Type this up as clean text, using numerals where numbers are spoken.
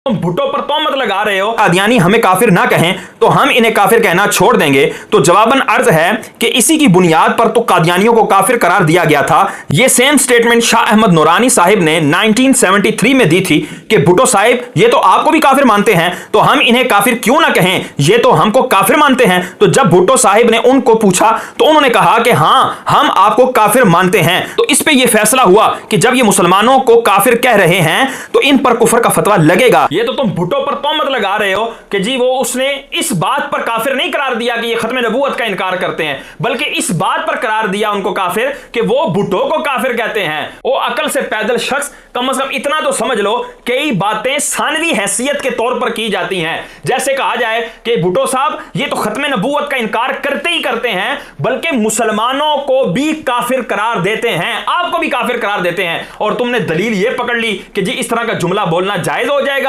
तुम भुट्टो पर तोहमत लगा रहे हो कादियानी हमें काफिर ना कहें तो हम इन्हें काफिर कहना छोड़ देंगे, तो जवाबन अर्ज है कि इसी की बुनियाद पर तो कादियानियों को काफिर करार दिया गया था। यह सेम स्टेटमेंट शाह अहमद नूरानी साहिब ने 1973 में दी थी कि भुट्टो साहिब ये तो आपको भी काफिर मानते हैं तो हम इन्हें काफिर क्यों ना कहें, ये तो हमको काफिर मानते हैं। तो जब भुट्टो साहिब ने उनको पूछा तो उन्होंने कहा कि हां हम आपको काफिर मानते हैं। तो इस पे यह फैसला हुआ कि जब ये मुसलमानों को काफिर कह रहे हैं तो इन पर कुफर का फतवा लगेगा। ये तो तुम भुट्टो पर तोहमत लगा रहे हो कि जी वो उसने इस बात पर काफिर नहीं करार दिया कि ये खत्म नबूवत का इनकार करते हैं, बल्कि इस बात पर करार दिया उनको काफिर कि वो भुट्टो को काफिर कहते हैं। वो अकल से पैदल शख्स कम से कम इतना तो समझ लो कई बातें सानवी हैसियत के तौर पर की जाती हैं। जैसे कहा जाए कि भुट्टो साहब ये तो खत्म नबूवत का इनकार करते ही करते हैं बल्कि मुसलमानों को भी काफिर करार देते हैं, आपको भी काफिर करार देते हैं, और तुमने दलील ये पकड़ ली कि जी इस तरह का जुमला बोलना जायज हो जाएगा।